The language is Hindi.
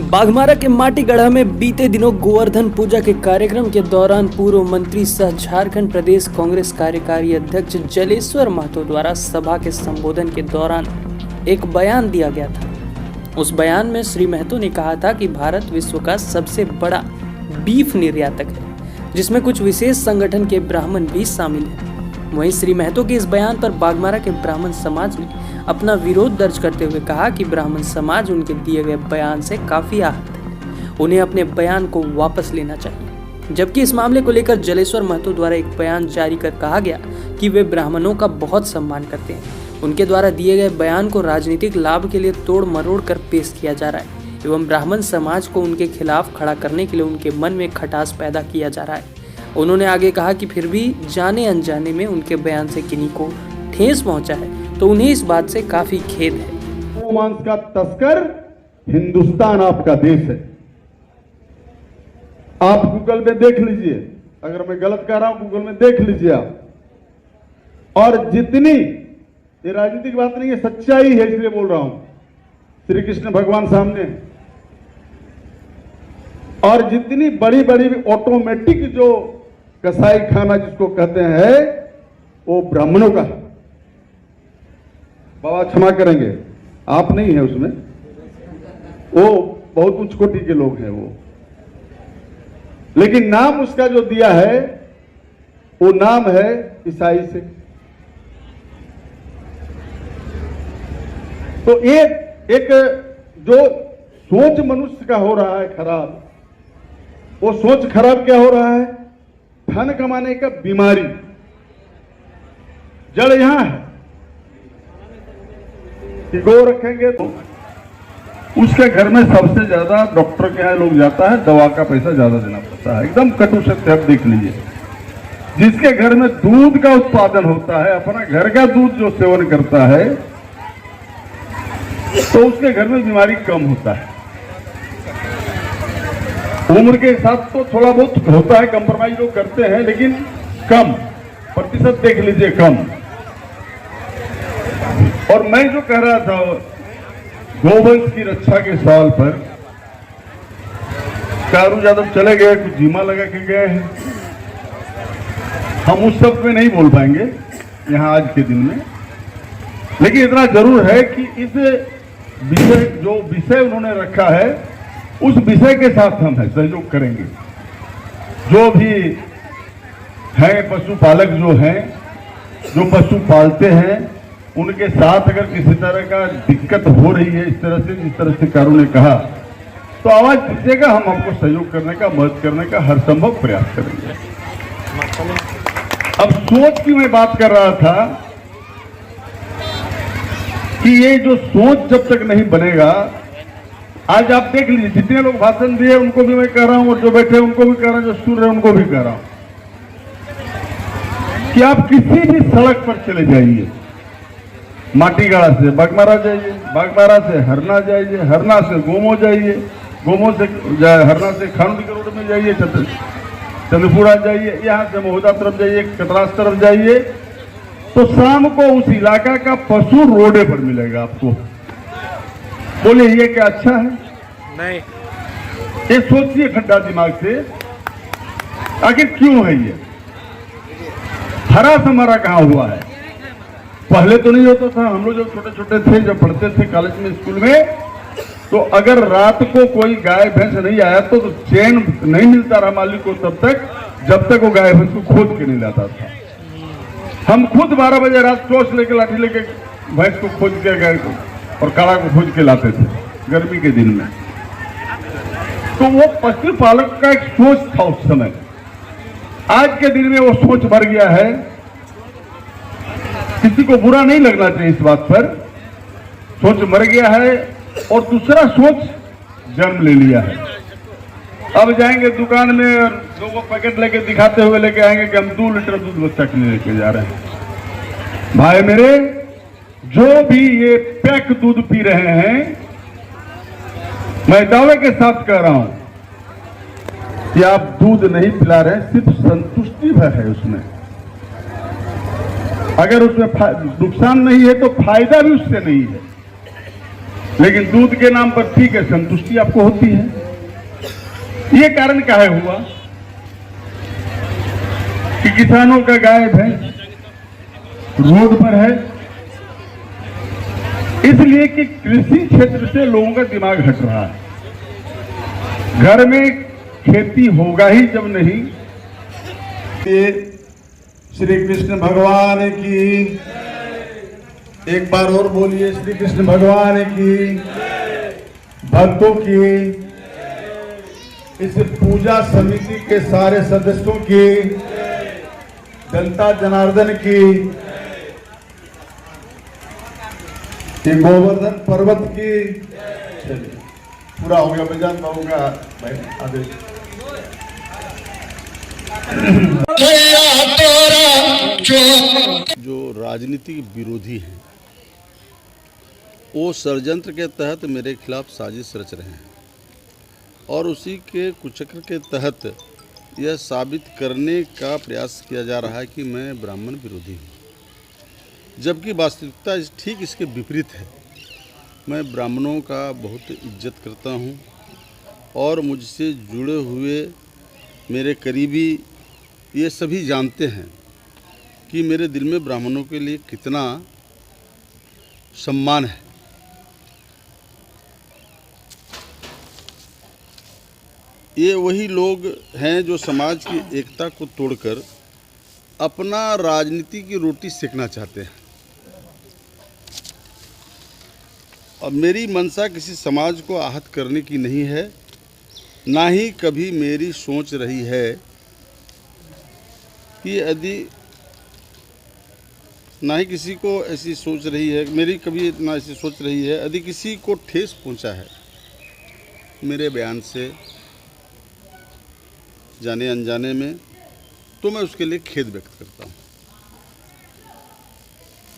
बाघमारा के माटीगढ़ा में बीते दिनों गोवर्धन पूजा के कार्यक्रम के दौरान पूर्व मंत्री सह झारखंड प्रदेश कांग्रेस कार्यकारी अध्यक्ष जलेश्वर महतो द्वारा सभा के संबोधन के दौरान एक बयान दिया गया था। उस बयान में श्री महतो ने कहा था कि भारत विश्व का सबसे बड़ा बीफ निर्यातक है, जिसमें कुछ विशेष संगठन के ब्राह्मण भी शामिल हैं। वहीं श्री महतो के इस बयान पर बाघमारा के ब्राह्मण समाज ने अपना विरोध दर्ज करते हुए कहा कि ब्राह्मण समाज उनके दिए गए बयान से काफी आहत है, उन्हें अपने बयान को वापस लेना चाहिए। जबकि इस मामले को लेकर जलेश्वर महतो द्वारा एक बयान जारी कर कहा गया कि वे ब्राह्मणों का बहुत सम्मान करते हैं। उनके द्वारा दिए गए बयान को राजनीतिक लाभ के लिए तोड़ मरोड़ कर पेश किया जा रहा है एवं ब्राह्मण समाज को उनके खिलाफ खड़ा करने के लिए उनके मन में खटास पैदा किया जा रहा है। उन्होंने आगे कहा कि फिर भी जाने अनजाने में उनके बयान से किन्हीं को ठेस पहुंचा है तो उन्हें इस बात से काफी खेद है। मांस का तस्कर हिंदुस्तान आपका देश है। आप गूगल में देख लीजिए, अगर मैं गलत कह रहा हूं गूगल में देख लीजिए आप। और जितनी, ये राजनीतिक बात नहीं है, सच्चाई है इसलिए बोल रहा हूं, श्री कृष्ण भगवान सामने, और जितनी बड़ी बड़ी ऑटोमेटिक जो कसाई खाना जिसको कहते हैं वो ब्राह्मणों का। बाबा क्षमा करेंगे, आप नहीं है उसमें, वो बहुत उच्च कोटि के लोग हैं वो, लेकिन नाम उसका जो दिया है वो नाम है ईसाई से। तो एक जो सोच मनुष्य का हो रहा है खराब, वो सोच खराब क्या हो रहा है? धन कमाने का बीमारी, जड़ यहां है कि गौ रखेंगे तो उसके घर में सबसे ज्यादा डॉक्टर के यहाँ लोग जाता है, दवा का पैसा ज्यादा देना पड़ता है। एकदम कटु सत्य आप देख लीजिए। जिसके घर में दूध का उत्पादन होता है, अपना घर का दूध जो सेवन करता है, तो उसके घर में बीमारी कम होता है। उम्र के साथ तो थोड़ा बहुत होता है, कंप्रोमाइज लोग करते हैं, लेकिन कम प्रतिशत देख लीजिए, कम। और मैं जो कह रहा था गोवंश की रक्षा के सवाल पर, कारू यादव चले गए, कुछ जीमा लगा के गए हैं, हम उस सब में नहीं बोल पाएंगे यहां आज के दिन में, लेकिन इतना जरूर है कि इस विषय, जो विषय उन्होंने रखा है, उस विषय के साथ हम सहयोग करेंगे। जो भी हैं पशुपालक, जो हैं, जो पशु पालते हैं, उनके साथ अगर किसी तरह का दिक्कत हो रही है, इस तरह से जिस तरह से कारू ने कहा, तो आवाज दीजिएगा, हम आपको सहयोग करने का, मदद करने का हर संभव प्रयास करेंगे। अब सोच की मैं बात कर रहा था कि ये जो सोच जब तक नहीं बनेगा, आज आप देख लीजिए जितने लोग भाषण दिए उनको भी मैं कह रहा हूं, और जो बैठे उनको भी कह रहा हूं, जो सुन रहे हैं उनको भी कह रहा हूं कि आप किसी भी सड़क पर चले जाइए, माटीगढ़ा से बाघमारा जाइए, बाघमारा से हरना जाइए, हरना से गोमो जाइए, गोमो से हरना से खानुडी के रोड में जाइए, चंद्रपुरा जाइए, यहाँ से महोदा तरफ जाइए, कतरास तरफ जाइए, तो शाम को उस इलाका का पशु रोडे पर मिलेगा आपको। बोले ये क्या अच्छा है? नहीं। ये सोचिए खड्डा दिमाग से, आखिर क्यों है ये? हरा समारा कहां हुआ है? पहले तो नहीं होता था। हम लोग जब छोटे छोटे थे, जब पढ़ते थे कॉलेज में, स्कूल में, तो अगर रात को कोई गाय भैंस नहीं आया तो चैन नहीं मिलता रहा मालिक को तब तक, जब तक वो गाय भैंस को खोज के नहीं लाता था। हम खुद 12 बजे रात टॉर्च लेके, लाठी लेके भैंस को खोज के, गाय को और काला को खोज के लाते थे गर्मी के दिन में। तो वो पशुपालक का एक सोच था उस समय। आज के दिन में वो सोच मर गया है। किसी को बुरा नहीं लगना चाहिए इस बात पर, सोच मर गया है और दूसरा सोच जन्म ले लिया है। अब जाएंगे दुकान में और लोगों पैकेट लेके दिखाते हुए लेके आएंगे कि हम 2 लीटर दूध बच्चा के लिए लेके जा रहे हैं। भाई मेरे, जो भी ये पैक दूध पी रहे हैं, मैं दावे के साथ कह रहा हूं कि आप दूध नहीं पिला रहे, सिर्फ संतुष्टि भर है उसमें। अगर उसमें नुकसान नहीं है तो फायदा भी उससे नहीं है। लेकिन दूध के नाम पर ठीक है, संतुष्टि आपको होती है। ये कारण काहे हुआ कि किसानों का गाय भैंस रोड पर है, इसलिए कि कृषि क्षेत्र से लोगों का दिमाग हट रहा है। घर में खेती होगा ही जब नहीं। श्री कृष्ण भगवान की, एक बार और बोलिए, श्री कृष्ण भगवान की, भक्तों की, इस पूजा समिति के सारे सदस्यों की, जनता जनार्दन की, ये गोवर्धन पर्वत की। चलिए पूरा हो गया, मैं जानता हूँ भाई आदेश। जो राजनीतिक विरोधी हैं वो षड्यंत्र के तहत मेरे खिलाफ साजिश रच रहे हैं और उसी के कुचक्र के तहत यह साबित करने का प्रयास किया जा रहा है कि मैं ब्राह्मण विरोधी हूँ, जबकि वास्तविकता ठीक इसके विपरीत है। मैं ब्राह्मणों का बहुत इज्जत करता हूँ और मुझसे जुड़े हुए मेरे करीबी ये सभी जानते हैं कि मेरे दिल में ब्राह्मणों के लिए कितना सम्मान है। ये वही लोग हैं जो समाज की एकता को तोड़कर अपना राजनीति की रोटी सेकना चाहते हैं। अब मेरी मंशा किसी समाज को आहत करने की नहीं है, ना ही कभी मेरी सोच रही है कि यदि ना ही किसी को ऐसी सोच रही है, मेरी कभी ना ऐसी सोच रही है, यदि किसी को ठेस पहुंचा है मेरे बयान से जाने अनजाने में, तो मैं उसके लिए खेद व्यक्त करता हूं।